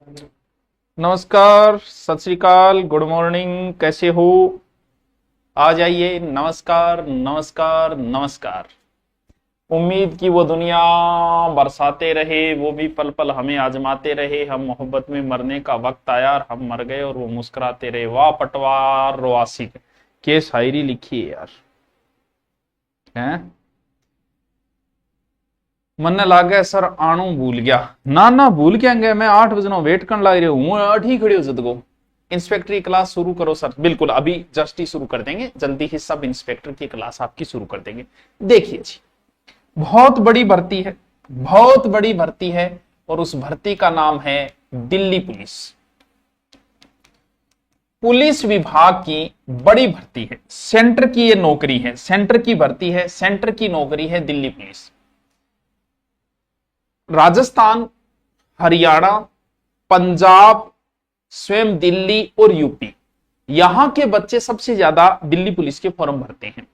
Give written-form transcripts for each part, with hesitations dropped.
नमस्कार, सत श्री अकाल, गुड मॉर्निंग, कैसे हो? आ जाइए। नमस्कार नमस्कार नमस्कार। उम्मीद की वो दुनिया बरसाते रहे, वो भी पल पल हमें आजमाते रहे। हम मोहब्बत में मरने का वक्त आया और हम मर गए और वो मुस्कुराते रहे। वाह पटवार रो आशिक, के शायरी लिखी है यार। हैं मन लागे सर आणू भूल गया। ना ना भूल क्या गया, मैं 8 बजे वेट करने लग रही हूँ। अठी खड़ी हो जद को इंस्पेक्टर की क्लास शुरू करो सर। बिल्कुल अभी जस्ट ही शुरू कर देंगे, जल्दी ही सब इंस्पेक्टर की क्लास आपकी शुरू कर देंगे। देखिए जी, बहुत बड़ी भर्ती है, बहुत बड़ी भर्ती है और उस भर्ती का नाम है दिल्ली पुलिस। पुलिस विभाग की बड़ी भर्ती है, सेंटर की ये नौकरी है, सेंटर की भर्ती है, सेंटर की नौकरी है दिल्ली पुलिस। राजस्थान, हरियाणा, पंजाब, स्वयं दिल्ली और यूपी, यहां के बच्चे सबसे ज्यादा दिल्ली पुलिस के फॉर्म भरते हैं।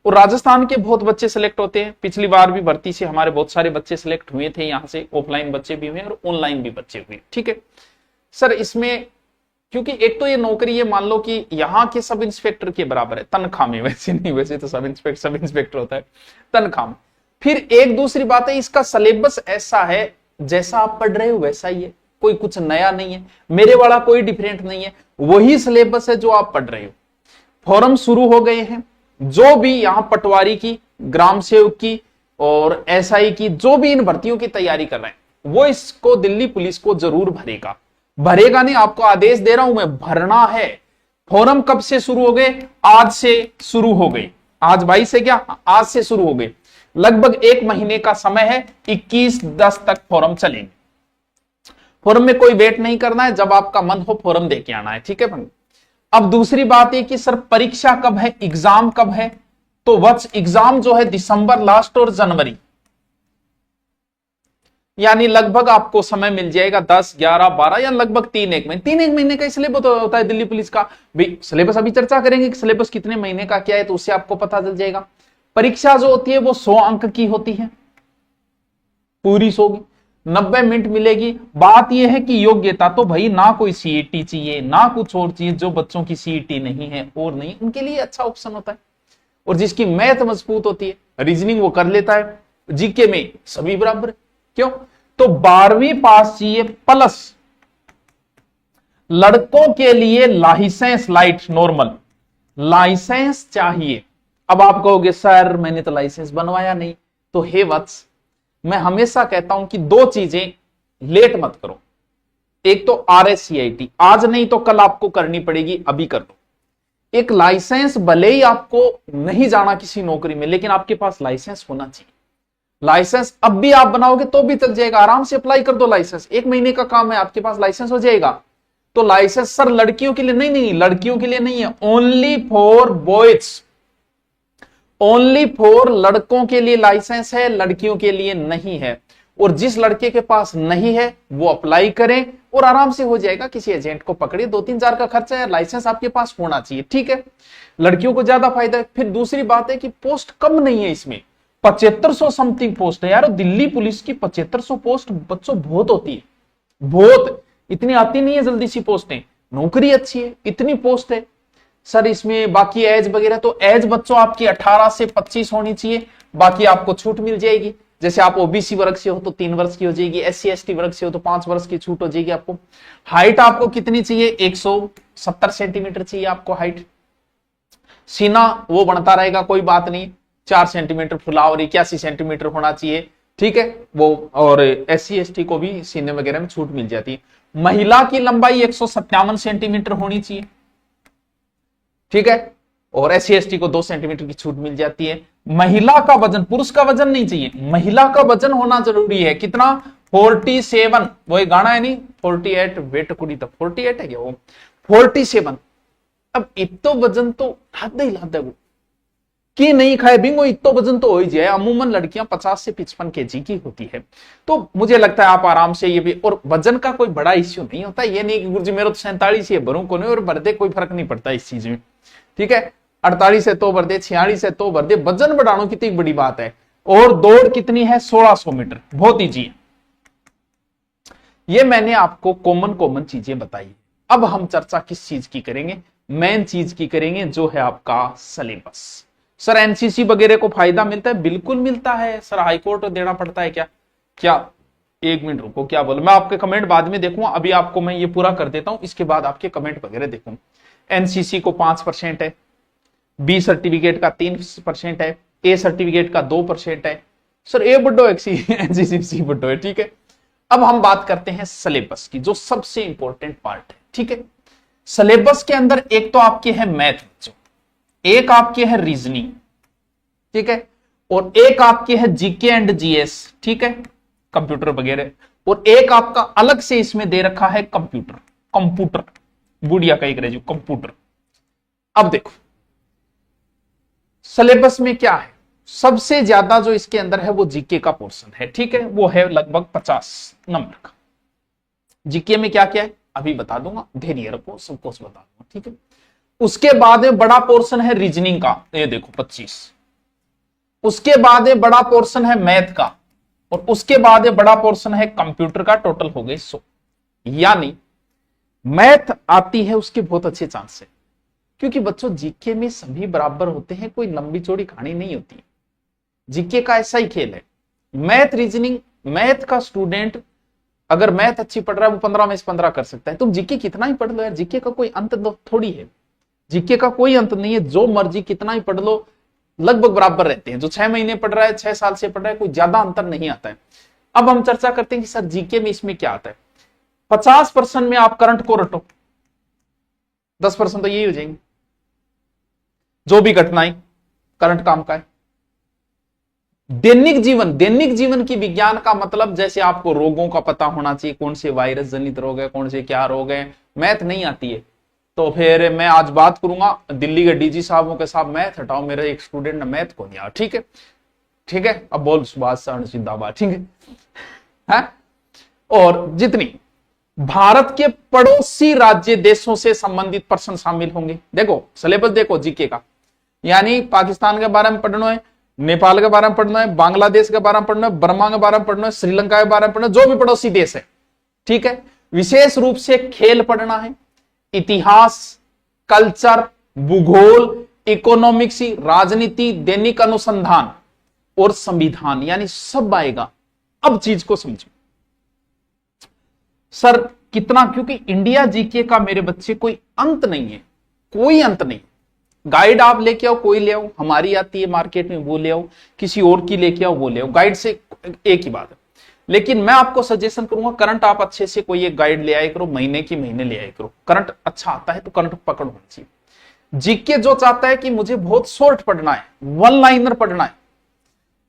और राजस्थान के बहुत बच्चे सिलेक्ट होते हैं। पिछली बार भी भर्ती से हमारे बहुत सारे बच्चे सिलेक्ट हुए थे, यहां से ऑफलाइन बच्चे भी हुए और ऑनलाइन भी बच्चे हुए। ठीक है सर, इसमें क्योंकि एक तो ये नौकरी ये मान लो कि यहाँ के सब इंस्पेक्टर के बराबर है तनख्वाह में, वैसे नहीं, वैसे तो सब इंस्पेक्टर होता है तनख्वाह में। फिर एक दूसरी बात है, इसका सिलेबस ऐसा है जैसा आप पढ़ रहे हो वैसा ही है, कोई कुछ नया नहीं है, मेरे वाला कोई डिफरेंट नहीं है, वही सिलेबस है जो आप पढ़ रहे हो। फॉर्म शुरू हो गए हैं। जो भी यहां पटवारी की, ग्राम सेवक की और एसआई की, जो भी इन भर्तियों की तैयारी कर रहे हैं वो इसको दिल्ली पुलिस को जरूर भरेगा। भरेगा नहीं, आपको आदेश दे रहा हूं मैं, भरना है। फॉर्म कब से शुरू हो गए? आज से शुरू हो गए। आज 22 है क्या? आज से शुरू हो गए। लगभग 1 महीने का समय है, 21/10 तक फॉर्म चलेंगे। फॉर्म में कोई वेट नहीं करना है, जब आपका मन हो फॉर्म देके आना है। ठीक है भाई। अब दूसरी बात है कि सर परीक्षा कब है, एग्जाम कब है? तो वत्स एग्जाम जो है दिसंबर लास्ट और जनवरी, यानी लगभग आपको समय मिल जाएगा 10, 11, 12 या लगभग 3-1 महीने का सिलेबस होता है दिल्ली पुलिस का। भाई सिलेबस अभी चर्चा करेंगे कि सिलेबस कितने महीने का क्या है, तो उससे आपको पता चल जाएगा। परीक्षा जो होती है वो 100 अंक की होती है, पूरी 100 की, 90 मिनट मिलेगी। बात यह है कि योग्यता तो भाई ना कोई सीईटी चाहिए ना कुछ और चाहिए। जो बच्चों की सीईटी नहीं है और नहीं, उनके लिए अच्छा ऑप्शन होता है। और जिसकी मैथ मजबूत होती है, रीजनिंग वो कर लेता है, जीके में सभी बराबर। क्यों? तो 12वीं पास चाहिए प्लस लड़कों के लिए लाइसेंस, लाइट नॉर्मल लाइसेंस चाहिए। अब आप कहोगे सर मैंने तो लाइसेंस बनवाया नहीं। तो हे वत्स, मैं हमेशा कहता हूं कि 2 चीजें लेट मत करो। एक तो RSCIT, आज नहीं तो कल आपको करनी पड़ेगी, अभी कर लो। एक लाइसेंस, भले ही आपको नहीं जाना किसी नौकरी में, लेकिन आपके पास लाइसेंस होना चाहिए। लाइसेंस अब भी आप बनाओगे तो भी चल जाएगा, आराम से अप्लाई कर दो लाइसेंस, 1 महीने का काम है, आपके पास लाइसेंस हो जाएगा। तो लाइसेंस सर लड़कियों के लिए नहीं, नहीं लड़कियों के लिए नहीं है, only for boys, only for लड़कों के लिए लाइसेंस है, लड़कियों के लिए नहीं है। और जिस लड़के के पास नहीं है वो अप्लाई करें और आराम से हो जाएगा। किसी एजेंट को पकड़िए, 2-3 हजार का खर्चा है, लाइसेंस आपके पास होना चाहिए। ठीक है, लड़कियों को ज्यादा फायदा है। फिर दूसरी बात है कि पोस्ट कम नहीं है इसमें, 7500 समथिंग पोस्ट है यार। दिल्ली पुलिस की 7500 पोस्ट बच्चों बहुत होती है, बहुत, इतनी आती नहीं है जल्दी सी पोस्टें। नौकरी अच्छी है, इतनी पोस्ट है सर। इसमें बाकी एज वगैरह, तो एज बच्चों आपकी 18 से 25 होनी चाहिए, बाकी आपको छूट मिल जाएगी। जैसे आप ओबीसी वर्ग से हो तो 3 वर्ष की हो जाएगी, SC ST वर्ग से हो तो 5 वर्ष की छूट हो जाएगी आपको। हाइट आपको कितनी चाहिए? 170 सेंटीमीटर चाहिए आपको हाइट। सीना वो बढ़ता रहेगा, कोई बात नहीं, 4 सेंटीमीटर फुला और 81 सेंटीमीटर होना चाहिए। ठीक है वो, और SC ST को भी सीने वगैरह में छूट मिल जाती है। महिला की लंबाई 157 सेंटीमीटर होनी चाहिए। ठीक है, और SC ST को 2 सेंटीमीटर की छूट मिल जाती है। महिला का वजन, पुरुष का वजन नहीं चाहिए, महिला का वजन होना जरूरी है। कितना? 47, वो एक गाना है नहीं, 48 वेट कुड़ी, तक 48 है क्या वो, 47। अब इतो वजन तो लाद ही लाद है वो कि नहीं खाए बिंगो, इतो वजन तो हो ही जाए। अमूमन लड़कियां 50 से 55 kg की होती है। तो मुझे लगता है आप आराम से ये भी, और वजन का कोई बड़ा इश्यू नहीं होता। ये नहीं कि गुरुजी मेरा तो 47 ही है, भरूं को नहीं, और भर दे, कोई फर्क नहीं पड़ता इस चीज में। ठीक है, 48 है तो भर दे, 46 है तो भर दे, वजन बढ़ाना कितनी बड़ी बात है। और दौड़ कितनी है? 1600 मीटर, बहुत ईजी है। ये मैंने आपको कॉमन चीजें बताई। अब हम चर्चा किस चीज की करेंगे, मेन चीज की करेंगे, जो है आपका सिलेबस। सर एनसीसी वगैरह को फायदा मिलता है? बिल्कुल मिलता है सर। हाईकोर्ट देना पड़ता है क्या? क्या? एक मिनट रुको, क्या बोलो, मैं आपके कमेंट बाद में देखूंगा, अभी आपको मैं ये पूरा कर देता हूं, इसके बाद आपके कमेंट वगैरह देखूंगा। एनसीसी को 5% है, बी सर्टिफिकेट का 3% है, ए सर्टिफिकेट का 2% है। सर ए बड्डो एनसीसी सी बड्डो है, ठीक है। अब हम बात करते हैं सिलेबस की, जो सबसे इंपॉर्टेंट पार्ट है, ठीक है। सिलेबस के अंदर एक तो आपके है मैथ बच्चों, एक आपके है रीजनिंग, ठीक है, और एक आपके है जीके एंड जीएस, ठीक है, कंप्यूटर वगैरह, और एक आपका अलग से इसमें दे रखा है कंप्यूटर बुढ़िया का एक कंप्यूटर। अब देखो सिलेबस में क्या है, सबसे ज्यादा जो इसके अंदर है वो जीके का पोर्शन है, ठीक है, वो है लगभग 50 नंबर का। जीके में क्या क्या है अभी बता दूंगा, धैर्य रखो, सबको बता दूंगा, ठीक है। उसके बाद में बड़ा पोर्शन है रीजनिंग का, ये देखो 25। उसके बाद में बड़ा पोर्शन है मैथ का, और उसके बाद में बड़ा पोर्शन है कंप्यूटर का, टोटल हो गए 100। यानी मैथ आती है उसके बहुत अच्छे चांस है, क्योंकि बच्चों जीके में सभी बराबर होते हैं, कोई लंबी चौड़ी कहानी नहीं होती है। जीके का ऐसा ही खेल है। मैथ रीजनिंग, मैथ का स्टूडेंट अगर मैथ अच्छी पढ़ रहा है वो 15 में से 15 कर सकता है। तुम जीके कितना ही पढ़ लो यार, जीके का कोई अंत थोड़ी है, जीके का कोई अंत नहीं है, जो मर्जी कितना ही पढ़ लो लगभग बराबर रहते हैं। जो 6 महीने पढ़ रहा है, 6 साल से पढ़ रहा है, कोई ज्यादा अंतर नहीं आता है। अब हम चर्चा करते हैं कि सर जीके में इसमें क्या आता है। 50% में आप करंट को रटो, 10% तो यही हो जाएंगे, जो भी घटनाएं करंट काम का है। दैनिक जीवन की विज्ञान का मतलब, जैसे आपको रोगों का पता होना चाहिए, कौन से वायरस जनित रोग है, कौन से क्या रोग है। मैथ नहीं आती है तो फिर मैं आज बात करूंगा दिल्ली के डीजी साहबों के साथ, मैथ हटाओ, मेरे एक स्टूडेंट ने मैथ को दिया, ठीक है, ठीक है। अब बोल सुभाष चरण जिंदाबाद, ठीक है। और जितनी भारत के पड़ोसी राज्य देशों से संबंधित पर्सन शामिल होंगे, देखो सिलेबस देखो जीके का, यानी पाकिस्तान के बारे में पढ़ना है, नेपाल के बारे में पढ़ना है, बांग्लादेश के बारे में पढ़ना है, बर्मा के बारे में पढ़ना है, श्रीलंका के बारे में पढ़ना है, जो भी पड़ोसी देश है, ठीक है। विशेष रूप से खेल पढ़ना है, इतिहास, कल्चर, भूगोल, इकोनॉमिक्स, राजनीति, दैनिक अनुसंधान और संविधान, यानी सब आएगा। अब चीज को समझो सर कितना, क्योंकि इंडिया जीके का मेरे बच्चे कोई अंत नहीं है, कोई अंत नहीं। गाइड आप लेके आओ, कोई ले आओ, हमारी आती है मार्केट में वो ले आओ, किसी और की लेके आओ वो ले आओ, गाइड से एक ही बात है। लेकिन मैं आपको सजेशन करूंगा करंट आप अच्छे से कोई एक गाइड ले आए करो, महीने की महीने ले आए करो। करंट अच्छा आता है तो करंट पकड़ होना चाहिए। जीके जो चाहता है कि मुझे बहुत शॉर्ट पढ़ना है, वन लाइनर पढ़ना है,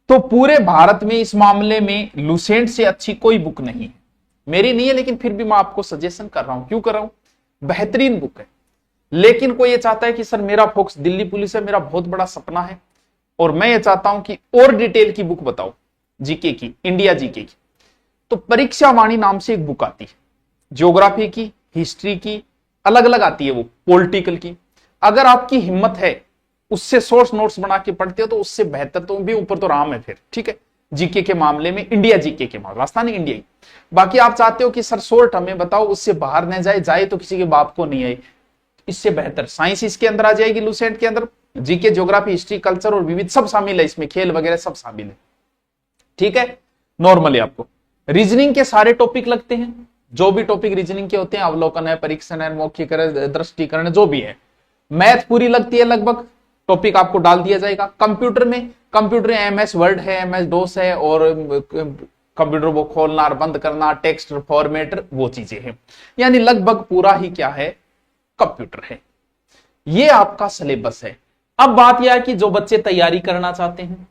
तो पूरे भारत में इस मामले में लुसेंट से अच्छी कोई बुक नहीं है। मेरी नहीं है, लेकिन फिर भी मैं आपको सजेशन कर रहा हूं। क्यों कर रहा हूं? बेहतरीन बुक है। लेकिन कोई ये चाहता है कि सर मेरा फोकस दिल्ली पुलिस है, मेरा बहुत बड़ा सपना है, और मैं ये चाहता हूं कि और डिटेल की बुक बताओ जीके की, इंडिया जीके की, तो परीक्षा वाणी नाम से एक बुक आती है, ज्योग्राफी की, हिस्ट्री की, अलग अलग आती है वो, पॉलिटिकल की। अगर आपकी हिम्मत है उससे सोर्स नोट्स बना के पढ़ते हो तो उससे बेहतर तो भी ऊपर तो राम है फिर, ठीक है। जीके के मामले में, इंडिया जीके के मामले, राजस्थान इंडिया ही। बाकी आप चाहते हो कि सर शॉर्ट हमें बताओ, उससे बाहर न जाए तो किसी के बाप को नहीं आए, इससे बेहतर साइंस इसके अंदर आ जाएगी, लुसेंट के अंदर जीके, ज्योग्राफी, हिस्ट्री, कल्चर और विविध सब शामिल है इसमें, खेल वगैरह सब शामिल है, ठीक है। नॉर्मली आपको रीजनिंग के सारे टॉपिक लगते हैं, जो भी टॉपिक रीजनिंग के होते हैं, अवलोकन है, परीक्षण है, मौखिकरण, दृष्टिकरण, जो भी है। मैथ पूरी लगती है, लगभग टॉपिक आपको डाल दिया जाएगा। कंप्यूटर में एमएस वर्ड है, एमएस डोस है, और कंप्यूटर को खोलना और बंद करना, टेक्स्ट फॉर्मेटर, वो चीजें हैं। यानी लगभग पूरा ही क्या है, कंप्यूटर है। ये आपका सिलेबस है। अब बात यह है कि जो बच्चे तैयारी करना चाहते हैं,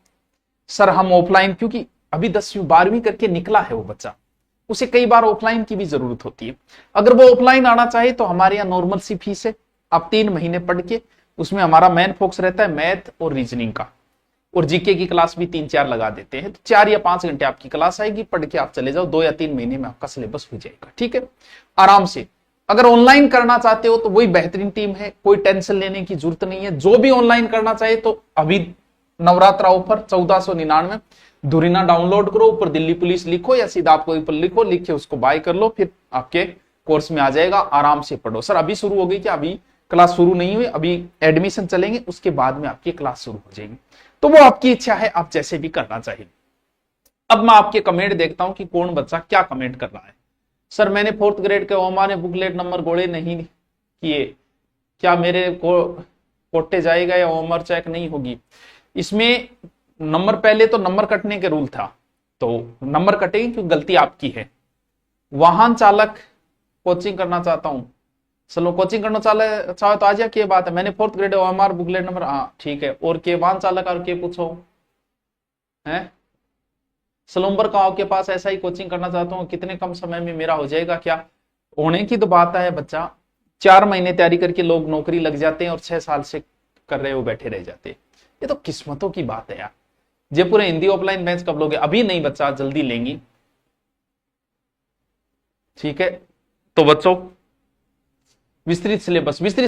सर हम ऑफलाइन, क्योंकि अभी 10वीं 12वीं करके निकला है वो बच्चा, उसे कई बार ऑफलाइन की भी जरूरत होती है। अगर वो ऑफलाइन आना चाहे तो हमारे यहाँ नॉर्मल सी फीस है, आप 3 महीने पढ़ के, उसमें हमारा मेन फोकस रहता है मैथ और रीजनिंग का, और जीके की क्लास भी 3-4 लगा देते हैं, तो 4 या 5 घंटे आपकी क्लास आएगी, पढ़ के आप चले जाओ, 2 या 3 महीने में आपका सिलेबस हो जाएगा, ठीक है, आराम से। अगर ऑनलाइन करना चाहते हो तो वही बेहतरीन टीम है, कोई टेंशन लेने की जरूरत नहीं है। जो भी ऑनलाइन करना चाहे तो अभी नवरात्रा ऑफर 1499। धुरीना डाउनलोड करो, ऊपर दिल्ली पुलिस लिखो या सीधा आपको ऊपर लिखो, लिख के उसको बाय कर लो, फिर आपके कोर्स में आ जाएगा, आराम से पढ़ो। सर अभी शुरू हो गई क्या? अभी क्लास शुरू नहीं हुई, अभी एडमिशन चलेंगे, उसके बाद में आपकी क्लास शुरू हो जाएगी। तो वो आपकी इच्छा है, आप जैसे भी करना चाहिए। अब मैं आपके कमेंट देखता हूं कि कौन बच्चा क्या कमेंट कर रहा है। सर मैंने 4th ग्रेड के ओमा ने बुकलेट नंबर गोले नहीं किए, क्या मेरे को कोटे जाएगा या ओमर चेक नहीं होगी? इसमें नंबर, पहले तो नंबर कटने के रूल था, तो नंबर कटेगी क्योंकि गलती आपकी है। वाहन चालक कोचिंग करना चाहता हूं, चलो कोचिंग करना चाहे तो आ जाए, क्या बात है। मैंने 4th grade OMR booklet number, हाँ ठीक है। और के वाहन चालक और के पूछो है सलूम्बर का आपके पास ऐसा ही कोचिंग करना चाहता हूँ, कितने कम समय में मेरा हो जाएगा? क्या होने की तो बात है बच्चा, 4 महीने तैयारी करके लोग नौकरी लग जाते हैं और 6 साल से कर रहे हो बैठे रह जाते हैं। ये तो किस्मतों की बात है यार। जयपुर हिंदी ऑफलाइन बैच कब लोगे? अभी नहीं बच्चा, जल्दी लेंगी, ठीक है। तो बच्चों विस्तृत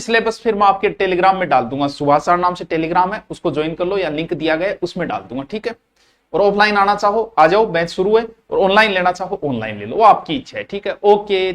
सिलेबस फिर मैं आपके टेलीग्राम में डाल दूंगा, सुभाषार नाम से टेलीग्राम है, उसको ज्वाइन कर लो या लिंक दिया गया है उसमें डाल दूंगा, ठीक है। और ऑफलाइन आना चाहो आ जाओ, बैच शुरू है, और ऑनलाइन लेना चाहो ऑनलाइन ले लो, वो आपकी इच्छा है, ठीक है। ओके।